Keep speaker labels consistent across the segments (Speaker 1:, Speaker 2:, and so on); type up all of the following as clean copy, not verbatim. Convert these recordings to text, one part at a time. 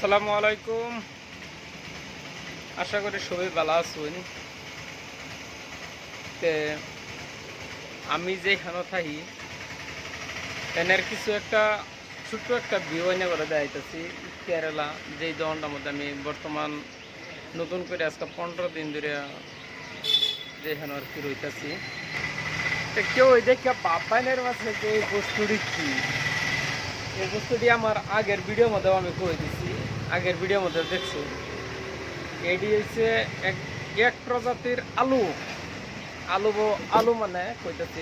Speaker 1: আসসালামু আলাইকুম। আশা করি সবাই ভালো আছেন। আমি যেখানে থাকি এনের কিছু একটা ছোট্ট একটা ভিউ এনে করে দেখাইতেছি। কেরালা যেই দোকানটার মধ্যে আমি বর্তমান নতুন করে আজকে 15 দিন ধরে যেখানে আর কি রইতেছি। কেউ ওই দেখে বাপাইনের মাঝে যে এই বস্তুটি কি, এই বস্তুটি আমার আগের ভিডিওর মধ্যেও আমি কই দিছি, আগের ভিডিওর মধ্যে দেখছি। এটি হচ্ছে এক এক প্রজাতির আলু। আলু আলু মানে কইতেছি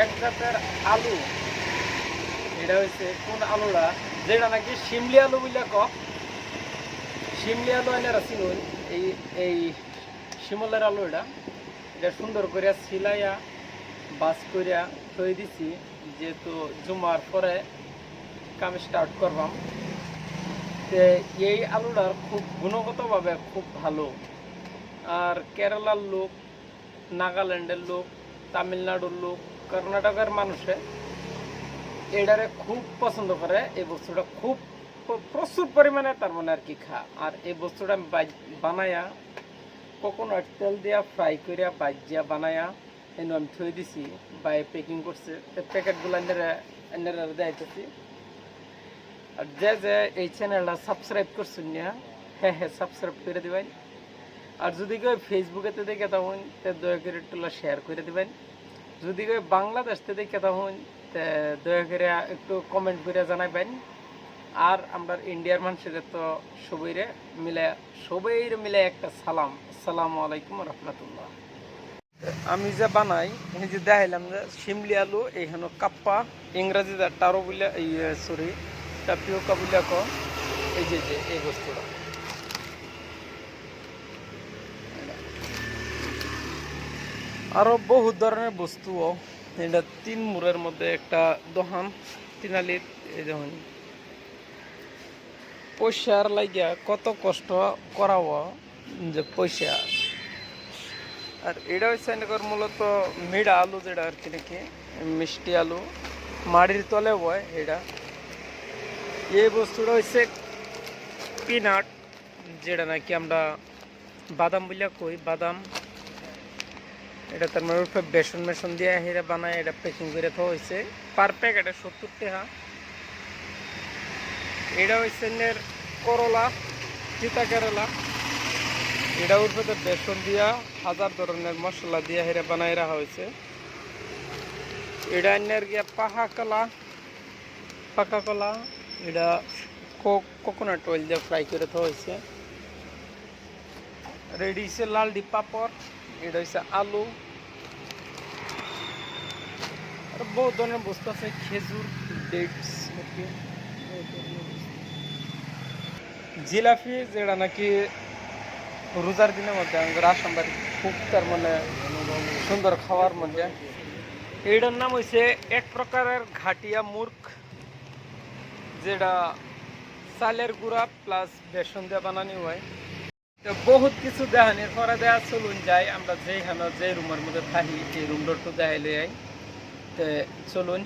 Speaker 1: এক জাতের আলু। এটা হচ্ছে কোন আলুটা, যেটা নাকি শিমলি আলু বলে শিমলি আলু এনে রাখছি। এই এই শিমলের আলু এটা সুন্দর করে সিলাইয়া বাস করিয়া থই দিছি, যেহেতু জুমার পরে কাম স্টার্ট করবাম। এই আলুটার খুব গুণগতভাবে খুব ভালো। আর কেরালার লোক, নাগাল্যান্ডের লোক, তামিলনাড়ুর লোক, কর্ণাটকের মানুষে এটারে খুব পছন্দ করে। এই বস্তুটা খুব প্রচুর পরিমাণে তার মানে আর কি খা। আর এই বস্তুটা আমি বানায়া কোকোনাট তেল দিয়া ফ্রাই করিয়া বাজিয়া বানায়া এনে আমি থই দিছি, বাই প্যাকিং করছে। প্যাকেটগুলো এনারা দেখাইতেছি। আর যে এই চ্যানেলটা সাবস্ক্রাইব করছেন না, হ্যাঁ সাবস্ক্রাইব করে দিবেন। আর যদি কেউ ফেসবুকেতে দেখে তখন দয়া করে একটু শেয়ার করে দিবেন। যদি কেউ বাংলাদেশতে দেখে তখন দয়া করে একটু কমেন্ট করে জানাবেন। আর আমরা ইন্ডিয়ার মানুষের তো সবাই মিলে একটা সালাম, আসসালামু আলাইকুম রহমতুল্লাহ। আমি যে বানাই এই যে দেখাইলাম যে শিমলি আলু, এইখানে কাপ্পা, ইংরাজিতে টারো বলে, সরি টাপিওকা বলে এই যে এই বস্তুটা। আরো বহু ধরনের বস্তুও। এটা 3 মুড়ের মধ্যে একটা দোকান, তিনালির। এই দেখুন পয়সার লাগিয়া কত কষ্ট করাও যে পয়সা। আর এটা হচ্ছে মূলত মিডা আলু, যেটা আর কি নাকি মিষ্টি আলু, মাটির তলে হয় এটা। এই বস্তুটা হচ্ছে পিনাট, যেটা নাকি আমরা বাদাম বলিয়া কই, বাদাম। এটা তার মানে বেসন দিয়ে হেরা বানায়, এটা প্যাকিং করে থাকা হয়েছে। পার প্যাকেটে 70 টাকা। এটা হচ্ছে করলা, চিতা কেরালা। এটা উপরে বেসন দিয়া হাজার ধরনের মশলা দিয়ে হেরা বানাই রাখা হয়েছে। এটা গিয়া পাকা কলা। এটা কোকোনাট অয়েল দিয়ে ফ্রাই করে থাকা হয়েছে। রেডি হচ্ছে লালডি পাপড়। এটা হচ্ছে আলু। আর বহু ধরনের বস্তু আছে, খেজুর, ডেটস, জিলাপি, যেটা নাকি রোজার দিনের মধ্যে রাসামবাড়ি খুব তার মানে সুন্দর খাওয়ার মধ্যে। এইটার নাম হয়েছে এক প্রকারের ঘাটিয়া মুর্খ, যেটা চালের গুঁড়া প্লাস বেসন দিয়ে বানানো হয়। তো বহুত কিছু দেখানোর পরে দেয়া চলুন যাই আমরা যেখানে যে রুমের মধ্যে থাকি, এই রুমটা একটু দেখাই লই। চলুন।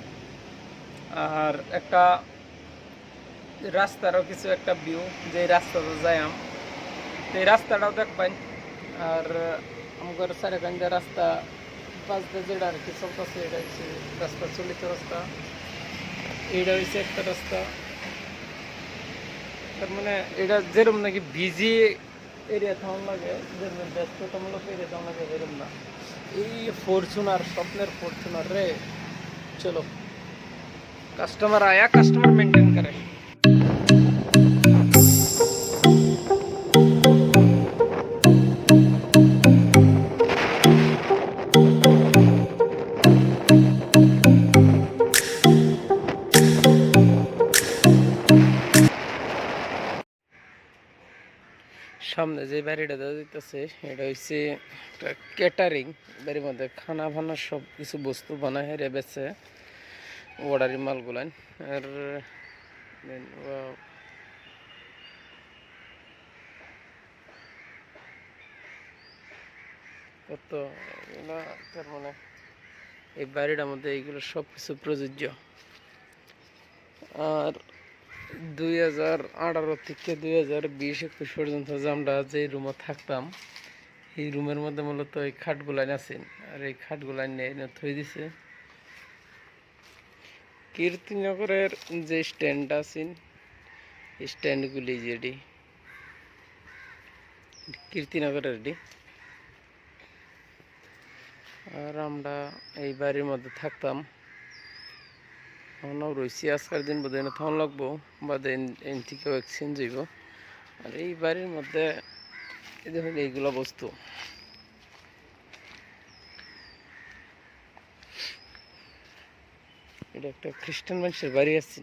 Speaker 1: আর একটা রাস্তারও কিছু একটা ভিউ, যে রাস্তাটা যাই এই রাস্তাটাও দেখবেন। আর আমার চারিখান রাস্তা বাসতে যেটা আর কি চলতেছে, এটা হচ্ছে রাস্তা, চলিত রাস্তা। এইটা হচ্ছে একটা রাস্তা। তার মানে এটা যেরকম নাকি বিজি এরিয়া থাকুন লাগে, যেরকম ব্যস্ততামূলক এরিয়া থাকুন লাগে, এরকম না। এই ফরচুনার, স্বপ্নের ফরচুনার রে। চলো, কাস্টমার আয়া কাস্টমার মেনটেন করে। সামনে যে বাড়িটা দেওয়া দিতেছে, এটা হচ্ছে একটা ক্যাটারিং। বাড়ির মধ্যে খানা ফানা সব কিছু বস্তু বানায় হেরে বেছে, অর্ডারি মালগুলান। আর কত তার মানে এই বাড়িটার মধ্যে এইগুলো সব কিছু প্রযোজ্য। আর 2018 থেকে 2020-21 পর্যন্ত যে আমরা যে রুমে থাকতাম, এই রুমের মধ্যে মূলত এই খাটগুলাই আছেন। আর এই খাটগুলাই নিয়ে থই দিছে। কীর্তিনগরের যে স্ট্যান্ড আছেন, স্ট্যান্ডগুলি যেটি কীর্তিনগরের এটি। আর আমরা এই বাড়ির মধ্যে থাকতাম। আমরা রয়েছি আজকের দিন বোধ হয় তখন লাগবো বা এন থেকেও এক্সচেঞ্জ হইব। আর এই বাড়ির মধ্যে দেখুন এইগুলো বস্তু, এটা একটা খ্রিস্টান মানুষের বাড়ি আছে।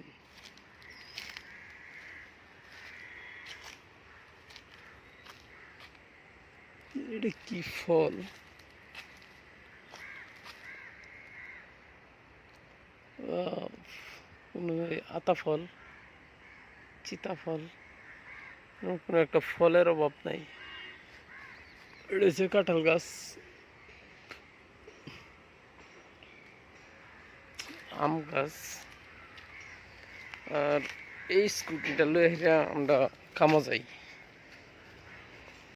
Speaker 1: এটা কি ফল? আতা ফল, চিতাফল, কোনো একটা ফলের অভাব নাই। এটা হচ্ছে কাঁঠাল গাছ, আম গাছ। আর এই স্কুটিটা লয়ে আমরা কামো যাই।